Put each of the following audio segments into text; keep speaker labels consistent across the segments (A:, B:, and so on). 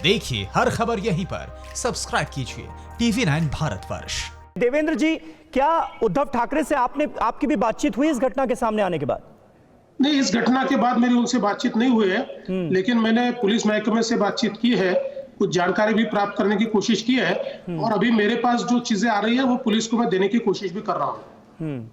A: देखिए हर खबर यहीं पर, सब्सक्राइब कीजिए TV9 भारतवर्ष।
B: देवेंद्र जी, क्या उद्धव ठाकरे से आपकी भी बातचीत हुई इस घटना के सामने आने के बाद?
C: नहीं, इस घटना के बाद मेरी उनसे बातचीत नहीं हुई है, लेकिन मैंने पुलिस महकमे से बातचीत की है, कुछ जानकारी भी प्राप्त करने की कोशिश की है और अभी मेरे पास जो चीजें आ रही है वो पुलिस को मैं देने की कोशिश भी कर रहा हूँ।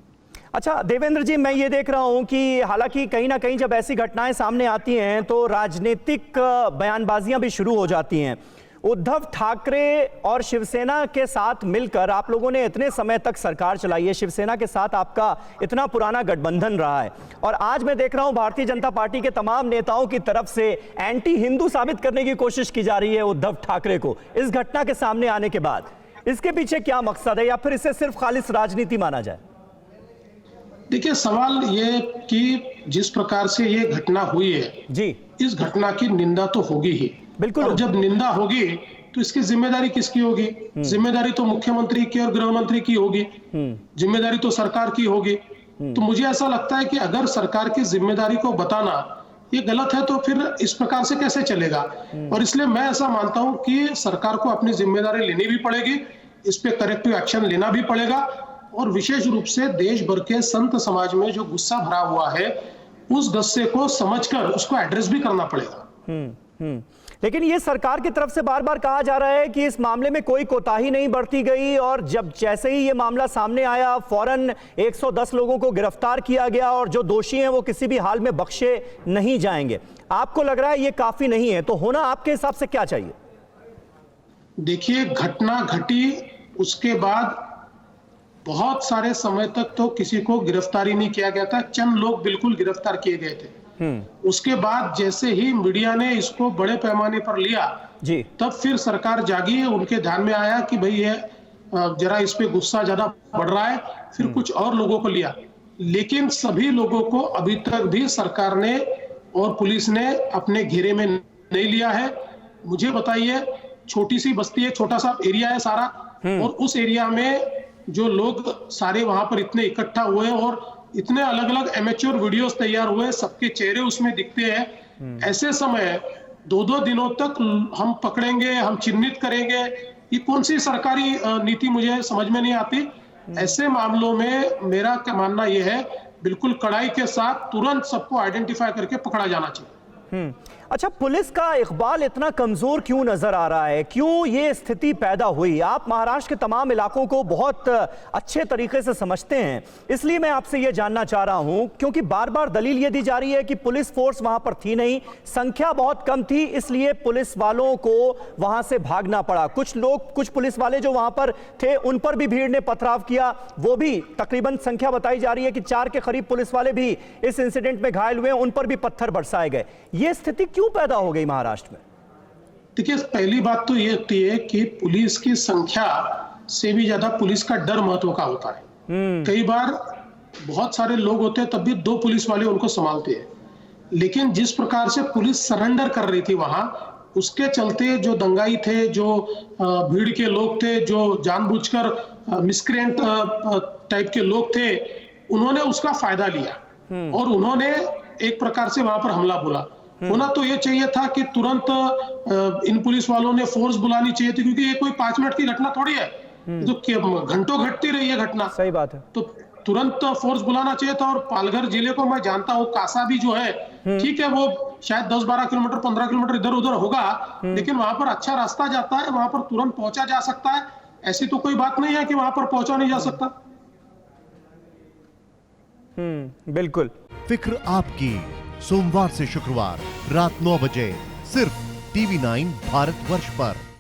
B: अच्छा देवेंद्र जी, मैं ये देख रहा हूं कि हालांकि कहीं ना कहीं जब ऐसी घटनाएं सामने आती हैं तो राजनीतिक बयानबाजियां भी शुरू हो जाती हैं। उद्धव ठाकरे और शिवसेना के साथ मिलकर आप लोगों ने इतने समय तक सरकार चलाई है, शिवसेना के साथ आपका इतना पुराना गठबंधन रहा है और आज मैं देख रहा हूं भारतीय जनता पार्टी के तमाम नेताओं की तरफ से एंटी हिंदू साबित करने की कोशिश की जा रही है उद्धव ठाकरे को इस घटना के सामने आने के बाद। इसके पीछे क्या मकसद है या फिर इसे सिर्फ खालिस राजनीति माना जाए?
C: देखिए, सवाल ये कि जिस प्रकार से ये घटना हुई है
B: जी,
C: इस घटना की निंदा तो होगी ही,
B: बिल्कुल।
C: और जब निंदा होगी तो इसकी जिम्मेदारी किसकी होगी? जिम्मेदारी तो मुख्यमंत्री की और गृह मंत्री की होगी, जिम्मेदारी तो सरकार की होगी। तो मुझे ऐसा लगता है कि अगर सरकार की जिम्मेदारी को बताना ये गलत है तो फिर इस प्रकार से कैसे चलेगा। और इसलिए मैं ऐसा मानता हूं कि सरकार को अपनी जिम्मेदारी लेनी भी पड़ेगी, इस पे करेक्टिव एक्शन लेना भी पड़ेगा और विशेष रूप से देश भर के संत समाज में जो गुस्सा भरा हुआ है उस गुस्से को समझकर उसको एड्रेस भी करना पड़ेगा।
B: लेकिन ये सरकार की तरफ से बार बार कहा जा रहा है कि इस मामले में कोई कोताही नहीं बरती गई और जब जैसे ही ये मामला सामने आया फौरन 110 लोगों को गिरफ्तार किया गया और जो दोषी हैं वो किसी भी हाल में बख्शे नहीं जाएंगे। आपको लग रहा है ये काफी नहीं है, तो होना आपके हिसाब से क्या चाहिए?
C: देखिए, घटना घटी उसके बाद बहुत सारे समय तक तो किसी को गिरफ्तारी नहीं किया गया था, चंद लोग बिल्कुल गिरफ्तार किए गए थे। उसके बाद जैसे ही मीडिया ने इसको बड़े पैमाने पर लिया जी, तब फिर सरकार जागी, उनके ध्यान में आया कि भाई ये जरा इस पे गुस्सा ज्यादा बढ़ रहा है, फिर कुछ और लोगों को लिया। लेकिन सभी लोगों को अभी तक भी सरकार ने और पुलिस ने अपने घेरे में नहीं लिया है। मुझे बताइए, छोटी सी बस्ती है, छोटा सा एरिया है सारा, और उस एरिया में जो लोग सारे वहां पर इतने इकट्ठा हुए और इतने अलग अलग एमेच्योर वीडियोस तैयार हुए, सबके चेहरे उसमें दिखते हैं। ऐसे समय 2-2 दिनों तक हम पकड़ेंगे, हम चिन्हित करेंगे, ये कौन सी सरकारी नीति मुझे समझ में नहीं आती। ऐसे मामलों में मेरा क्या मानना यह है, बिल्कुल कड़ाई के साथ तुरंत सबको आइडेंटिफाई करके पकड़ा जाना चाहिए।
B: अच्छा, पुलिस का इकबाल इतना कमजोर क्यों नजर आ रहा है? क्यों ये स्थिति पैदा हुई? आप महाराष्ट्र के तमाम इलाकों को बहुत अच्छे तरीके से समझते हैं, इसलिए मैं आपसे ये जानना चाह रहा हूं, क्योंकि बार बार दलील ये दी जा रही है कि पुलिस फोर्स वहां पर थी नहीं, संख्या बहुत कम थी, इसलिए पुलिस वालों को वहां से भागना पड़ा। कुछ पुलिस वाले जो वहां पर थे उन पर भी भीड़ ने पथराव किया, वो भी तकरीबन संख्या बताई जा रही है कि 4 के करीब पुलिस वाले भी इस इंसिडेंट में घायल हुए, उन पर भी पत्थर बरसाए गए। ये स्थिति क्यों पैदा हो गई महाराष्ट्र में?
C: देखिए, पहली बात तो ये होती है कि पुलिस की संख्या से भी ज्यादा पुलिस का डर महत्व का होता है। कई बार बहुत सारे लोग होते हैं तब भी 2 पुलिस वाले उनको संभालते हैं, लेकिन जिस प्रकार से पुलिस सरेंडर कर रही थी वहां, उसके चलते जो दंगाई थे, जो भीड़ के लोग थे, जो जानबूझकर मिसक्रेंट टाइप के लोग थे, उन्होंने उसका फायदा लिया और उन्होंने एक प्रकार से वहां पर हमला बोला। होना तो ये चाहिए था कि तुरंत इन पुलिस वालों ने फोर्स बुलानी चाहिए थी, क्योंकि ये कोई 5 मिनट की घटना थोड़ी है, तो घंटों घटती रही है घटना।
B: सही बात है।
C: तो तुरंत फोर्स बुलाना चाहिए था। और पालघर जिले को मैं जानता हूँ, कासा भी जो है, ठीक है, वो शायद 10-12 किलोमीटर 15 किलोमीटर इधर उधर होगा, लेकिन वहां पर अच्छा रास्ता जाता है, वहां पर तुरंत पहुंचा जा सकता है। ऐसी तो कोई बात नहीं है कि वहां पर पहुंचा नहीं जा सकता।
B: बिल्कुल।
D: फिक्र आपकी, सोमवार से शुक्रवार रात 9 बजे सिर्फ TV9 भारतवर्ष पर।